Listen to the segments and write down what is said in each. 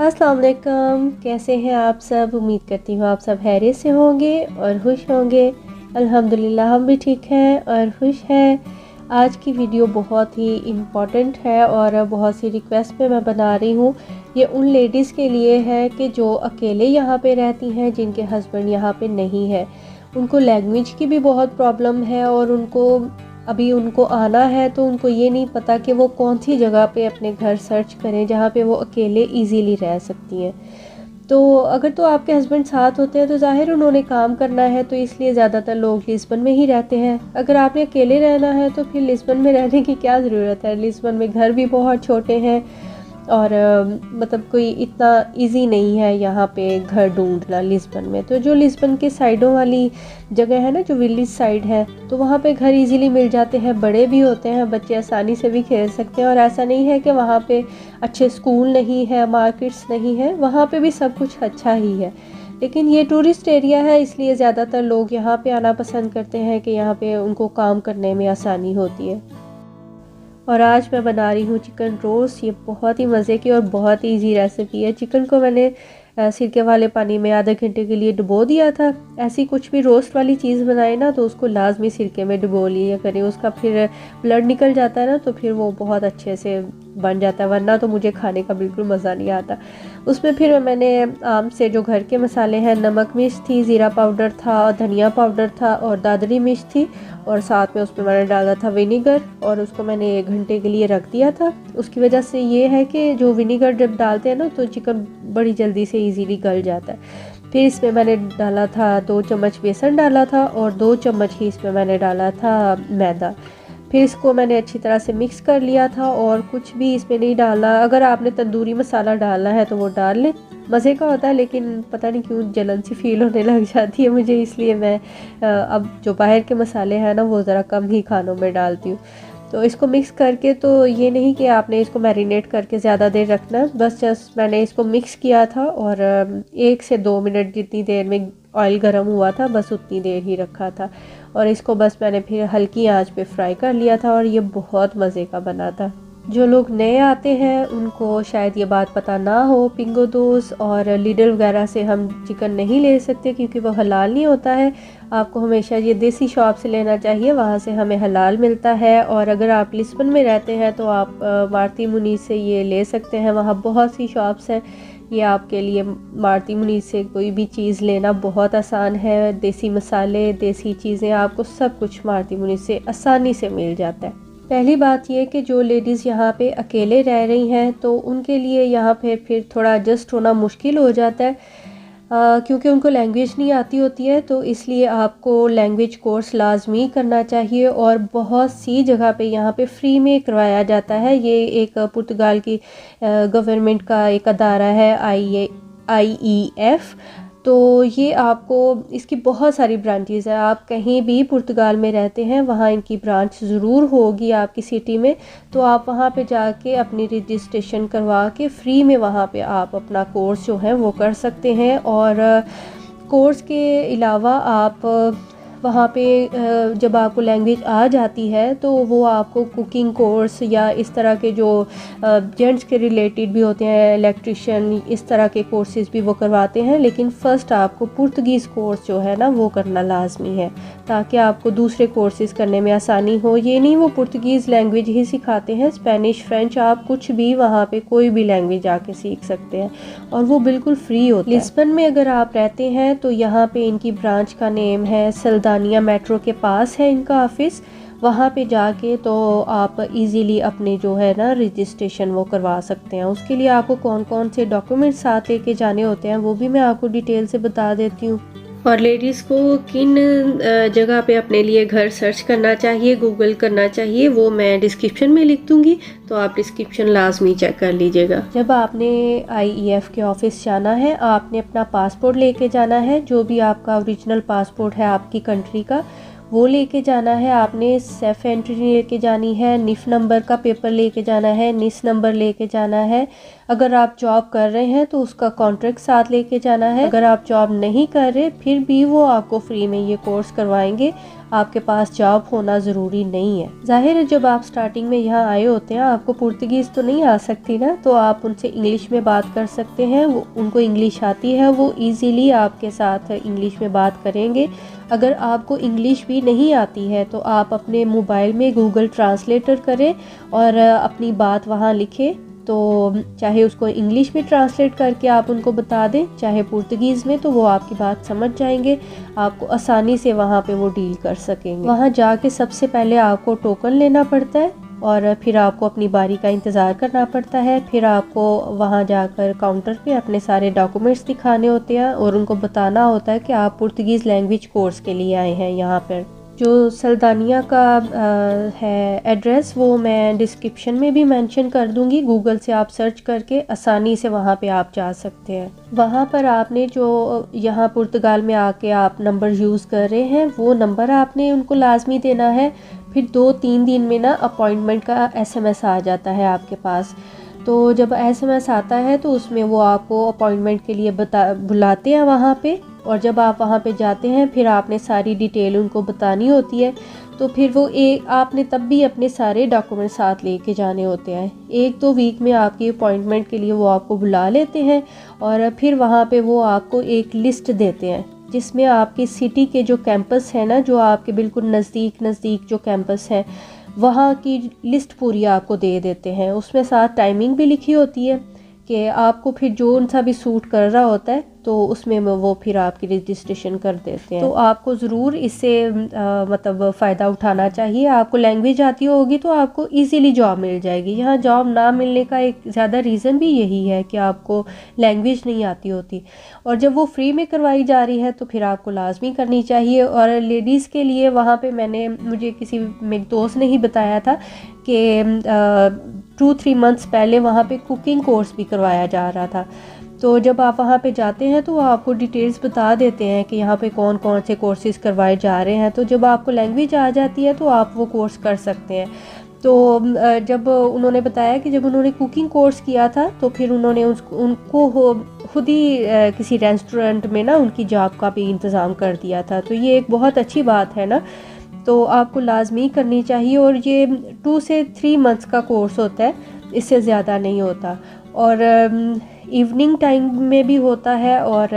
अस्सलाम वालेकुम। कैसे हैं आप सब? उम्मीद करती हूँ आप सब खैरियत से होंगे और खुश होंगे। अल्हम्दुलिल्लाह हम भी ठीक हैं और खुश हैं। आज की वीडियो बहुत ही इम्पॉर्टेंट है और बहुत सी रिक्वेस्ट पे मैं बना रही हूँ। ये उन लेडीज़ के लिए है कि जो अकेले यहाँ पे रहती हैं, जिनके हस्बैंड यहाँ पे नहीं है। उनको लैंग्वेज की भी बहुत प्रॉब्लम है और उनको आना है, तो उनको ये नहीं पता कि वो कौन सी जगह पे अपने घर सर्च करें जहाँ पे वो अकेले इजीली रह सकती हैं। तो अगर तो आपके हस्बैंड साथ होते हैं तो ज़ाहिर उन्होंने काम करना है, तो इसलिए ज़्यादातर लोग लिस्बन में ही रहते हैं। अगर आपने अकेले रहना है तो फिर लिस्बन में रहने की क्या ज़रूरत है। लिस्बन में घर भी बहुत छोटे हैं और मतलब कोई इतना इजी नहीं है यहाँ पे घर ढूंढना लिस्बन में। तो जो लिस्बन के साइडों वाली जगह है ना, जो विलेज साइड है, तो वहाँ पे घर इजीली मिल जाते हैं। बड़े भी होते हैं, बच्चे आसानी से भी खेल सकते हैं और ऐसा नहीं है कि वहाँ पे अच्छे स्कूल नहीं है, मार्केट्स नहीं है, वहाँ पे भी सब कुछ अच्छा ही है। लेकिन ये टूरिस्ट एरिया है, इसलिए ज़्यादातर लोग यहाँ पे आना पसंद करते हैं कि यहाँ पे उनको काम करने में आसानी होती है। और आज मैं बना रही हूँ चिकन रोस्ट। ये बहुत ही मज़े की और बहुत ही ईजी रेसिपी है। चिकन को मैंने सिरके वाले पानी में आधे घंटे के लिए डुबो दिया था। ऐसी कुछ भी रोस्ट वाली चीज़ बनाए ना तो उसको लाजमी सिरके में डुबो लिया करें। उसका फिर ब्लड निकल जाता है ना, तो फिर वो बहुत अच्छे से बन जाता है, वरना तो मुझे खाने का बिल्कुल मज़ा नहीं आता। उसमें फिर मैंने आम से जो घर के मसाले हैं, नमक मिर्च थी, ज़ीरा पाउडर था, धनिया पाउडर था और दादरी मिर्च थी, और साथ में उसमें मैंने डाला था विनीगर और उसको मैंने 1 घंटे के लिए रख दिया था। उसकी वजह से ये है कि जो विनीगर जब डालते हैं ना तो चिकन बड़ी जल्दी से इजीली गल जाता है। फिर इसमें मैंने डाला था 2 चम्मच बेसन डाला था और 2 चम्मच ही इसमें मैंने डाला था मैदा। फिर इसको मैंने अच्छी तरह से मिक्स कर लिया था और कुछ भी इसमें नहीं डाला। अगर आपने तंदूरी मसाला डालना है तो वो डाल लें, मज़े का होता है, लेकिन पता नहीं क्यों जलन सी फील होने लग जाती है मुझे, इसलिए मैं अब जो बाहर के मसाले हैं ना वो ज़रा कम ही खानों में डालती हूँ। तो इसको मिक्स करके, तो ये नहीं कि आपने इसको मैरिनेट करके ज़्यादा देर रखना, बस जस्ट मैंने इसको मिक्स किया था और 1 से 2 मिनट जितनी देर में ऑयल गर्म हुआ था बस उतनी देर ही रखा था। और इसको बस मैंने फिर हल्की आंच पे फ्राई कर लिया था और ये बहुत मज़े का बना था। जो लोग नए आते हैं उनको शायद ये बात पता ना हो, पिंगोदोस और लिडल वगैरह से हम चिकन नहीं ले सकते क्योंकि वो हलाल नहीं होता है। आपको हमेशा ये देसी शॉप से लेना चाहिए, वहाँ से हमें हलाल मिलता है। और अगर आप लिस्बन में रहते हैं तो आप मार्ती मुनीस से ये ले सकते हैं, वहाँ बहुत सी शॉप्स हैं। ये आपके लिए मार्ती मुनीस से कोई भी चीज़ लेना बहुत आसान है। देसी मसाले, देसी चीज़ें, आपको सब कुछ मार्ती मुनीस से आसानी से मिल जाता है। पहली बात ये कि जो लेडीज़ यहाँ पे अकेले रह रही हैं तो उनके लिए यहाँ पे फिर थोड़ा एडजस्ट होना मुश्किल हो जाता है क्योंकि उनको लैंग्वेज नहीं आती होती है। तो इसलिए आपको लैंग्वेज कोर्स लाजमी करना चाहिए और बहुत सी जगह पे यहाँ पे फ्री में करवाया जाता है। ये एक पुर्तगाल की गवर्नमेंट का एक अदारा है, IEF। तो ये आपको, इसकी बहुत सारी ब्रांचेस है। आप कहीं भी पुर्तगाल में रहते हैं वहाँ इनकी ब्रांच ज़रूर होगी आपकी सिटी में। तो आप वहाँ पे जाके अपनी रजिस्ट्रेशन करवा के फ्री में वहाँ पे आप अपना कोर्स जो है वो कर सकते हैं। और कोर्स के अलावा आप वहाँ पे जब आपको लैंग्वेज आ जाती है तो वो आपको कुकिंग कोर्स या इस तरह के जो जेंट्स के रिलेटेड भी होते हैं, इलेक्ट्रिशियन, इस तरह के कोर्सेज़ भी वो करवाते हैं। लेकिन फ़र्स्ट आपको पुर्तगीज़ कोर्स जो है ना वो करना लाजमी है ताकि आपको दूसरे कोर्सेज़ करने में आसानी हो। ये नहीं वो पुर्तगीज़ लैंग्वेज ही सिखाते हैं, स्पेनिश, फ्रेंच, आप कुछ भी वहाँ पे कोई भी लैंग्वेज आके सीख सकते हैं और वो बिल्कुल फ्री होता है। लिस्बन में अगर आप रहते हैं तो यहाँ पे इनकी ब्रांच का नेम है सल्दानिया, मेट्रो के पास है इनका ऑफिस। वहाँ पे जाके तो आप इजीली अपने जो है ना रजिस्ट्रेशन वो करवा सकते हैं। उसके लिए आपको कौन कौन से डॉक्यूमेंट्स साथ लेके जाने होते हैं वो भी मैं आपको डिटेल से बता देती हूँ। और लेडीज़ को किन जगह पे अपने लिए घर सर्च करना चाहिए, गूगल करना चाहिए, वो मैं डिस्क्रिप्शन में लिख दूँगी, तो आप डिस्क्रिप्शन लाजमी चेक कर लीजिएगा। जब आपने IEF के ऑफिस जाना है, आपने अपना पासपोर्ट लेके जाना है, जो भी आपका ओरिजिनल पासपोर्ट है आपकी कंट्री का वो लेके जाना है। आपने सेफ एंट्री लेके जानी है, निफ नंबर का पेपर लेके जाना है, निस नंबर लेके जाना है। अगर आप जॉब कर रहे हैं तो उसका कॉन्ट्रैक्ट साथ लेके जाना है। अगर आप जॉब नहीं कर रहे फिर भी वो आपको फ्री में ये कोर्स करवाएंगे। आपके पास जॉब होना ज़रूरी नहीं है। ज़ाहिर है जब आप स्टार्टिंग में यहाँ आए होते हैं आपको पुर्तगीज़ तो नहीं आ सकती ना, तो आप उनसे इंग्लिश में बात कर सकते हैं। वो उनको इंग्लिश आती है, वो ईज़िली आपके साथ इंग्लिश में बात करेंगे। अगर आपको इंग्लिश भी नहीं आती है तो आप अपने मोबाइल में गूगल ट्रांसलेटर करें और अपनी बात वहाँ लिखें। तो चाहे उसको इंग्लिश में ट्रांसलेट करके आप उनको बता दें, चाहे पुर्तगीज़ में, तो वो आपकी बात समझ जाएंगे, आपको आसानी से वहाँ पे वो डील कर सकेंगे। वहाँ जाके सबसे पहले आपको टोकन लेना पड़ता है और फिर आपको अपनी बारी का इंतज़ार करना पड़ता है। फिर आपको वहाँ जाकर काउंटर पे अपने सारे डॉक्यूमेंट्स दिखाने होते हैं और उनको बताना होता है कि आप पुर्तगीज़ लैंग्वेज कोर्स के लिए आए हैं यहाँ पर। जो सल्दानिया का है एड्रेस वो मैं डिस्क्रिप्शन में भी मेंशन कर दूंगी, गूगल से आप सर्च करके आसानी से वहाँ पे आप जा सकते हैं। वहाँ पर आपने जो यहाँ पुर्तगाल में आके आप नंबर यूज़ कर रहे हैं वो नंबर आपने उनको लाजमी देना है। फिर 2-3 दिन में ना अपॉइंटमेंट का SMS आ जाता है आपके पास। तो जब SMS आता है तो उसमें वो आपको अपॉइंटमेंट के लिए बुलाते हैं वहाँ पे, और जब आप वहाँ पे जाते हैं फिर आपने सारी डिटेल उनको बतानी होती है। तो फिर वो आपने तब भी अपने सारे डॉक्यूमेंट साथ लेके जाने होते हैं। 1-2 वीक में आपकी अपॉइंटमेंट के लिए वो आपको बुला लेते हैं और फिर वहाँ पे वो आपको एक लिस्ट देते हैं जिसमें आपकी सिटी के जो कैंपस है ना, जो आपके बिल्कुल नज़दीक जो कैंपस है वहाँ की लिस्ट पूरी आपको दे देते हैं। उसमें साथ टाइमिंग भी लिखी होती है कि आपको फिर जो सा भी सूट कर रहा होता है तो उसमें वो फिर आपकी रजिस्ट्रेशन कर देते हैं। तो आपको ज़रूर इससे मतलब फ़ायदा उठाना चाहिए। आपको लैंग्वेज आती होगी तो आपको इजीली जॉब मिल जाएगी। यहाँ जॉब ना मिलने का एक ज़्यादा रीज़न भी यही है कि आपको लैंग्वेज नहीं आती होती, और जब वो फ्री में करवाई जा रही है तो फिर आपको लाजमी करनी चाहिए। और लेडीज़ के लिए वहाँ पर मुझे किसी मेरे दोस्त ने ही बताया था कि 2-3 मंथ्स पहले वहाँ पे कुकिंग कोर्स भी करवाया जा रहा था। तो जब आप वहाँ पे जाते हैं तो आपको डिटेल्स बता देते हैं कि यहाँ पे कौन कौन से कोर्सेज करवाए जा रहे हैं। तो जब आपको लैंग्वेज आ जाती है तो आप वो कोर्स कर सकते हैं। तो जब उन्होंने बताया कि जब उन्होंने कुकिंग कोर्स किया था तो फिर उन्होंने उनको खुद ही किसी रेस्टोरेंट में ना उनकी जॉब का भी इंतज़ाम कर दिया था। तो ये एक बहुत अच्छी बात है ना, तो आपको लाजमी करनी चाहिए। और ये 2 से 3 मंथ्स का कोर्स होता है, इससे ज़्यादा नहीं होता। और इवनिंग टाइम में भी होता है और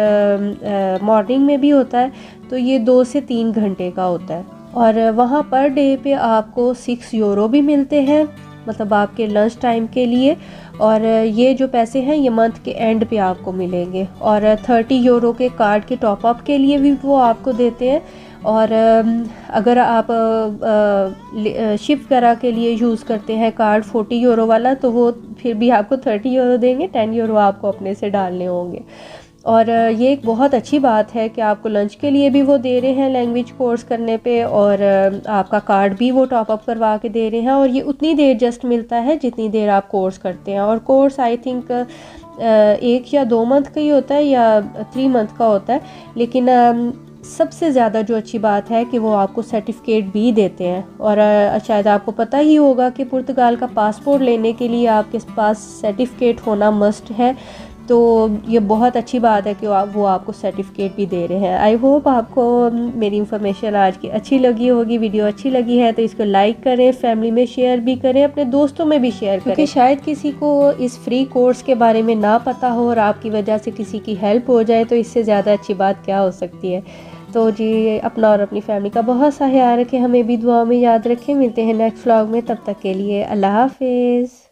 मॉर्निंग में भी होता है। तो ये 2 से 3 घंटे का होता है। और वहाँ पर डे पे आपको 6 यूरो भी मिलते हैं, मतलब आपके लंच टाइम के लिए। और ये जो पैसे हैं ये मंथ के एंड पे आपको मिलेंगे। और 30 यूरो के कार्ड के टॉपअप के लिए भी वो आपको देते हैं। और अगर आप शिप वगैरह के लिए यूज़ करते हैं कार्ड 40 यूरो वाला, तो वो फिर भी आपको 30 यूरो देंगे, 10 यूरो आपको अपने से डालने होंगे। और ये एक बहुत अच्छी बात है कि आपको लंच के लिए भी वो दे रहे हैं लैंग्वेज कोर्स करने पे, और आपका कार्ड भी वो टॉप अप करवा के दे रहे हैं। और ये उतनी देर जस्ट मिलता है जितनी देर आप कोर्स करते हैं। और कोर्स आई थिंक 1 या 2 मंथ का ही होता है या 3 मंथ का होता है। लेकिन सबसे ज़्यादा जो अच्छी बात है कि वो आपको सर्टिफिकेट भी देते हैं। और शायद आपको पता ही होगा कि पुर्तगाल का पासपोर्ट लेने के लिए आपके पास सर्टिफिकेट होना मस्ट है। तो ये बहुत अच्छी बात है कि वो आपको सर्टिफिकेट भी दे रहे हैं। आई होप आपको मेरी इन्फॉर्मेशन आज की अच्छी लगी होगी। वीडियो अच्छी लगी है तो इसको लाइक करें, फैमिली में शेयर भी करें, अपने दोस्तों में भी शेयर करें, क्योंकि शायद किसी को इस फ्री कोर्स के बारे में ना पता हो और आपकी वजह से किसी की हेल्प हो जाए, तो इससे ज़्यादा अच्छी बात क्या हो सकती है। तो जी अपना और अपनी फैमिली का बहुत सा ख्याल रखें, हमें भी दुआ में याद रखें। मिलते हैं नेक्स्ट व्लॉग में, तब तक के लिए अल्लाह हाफिज़।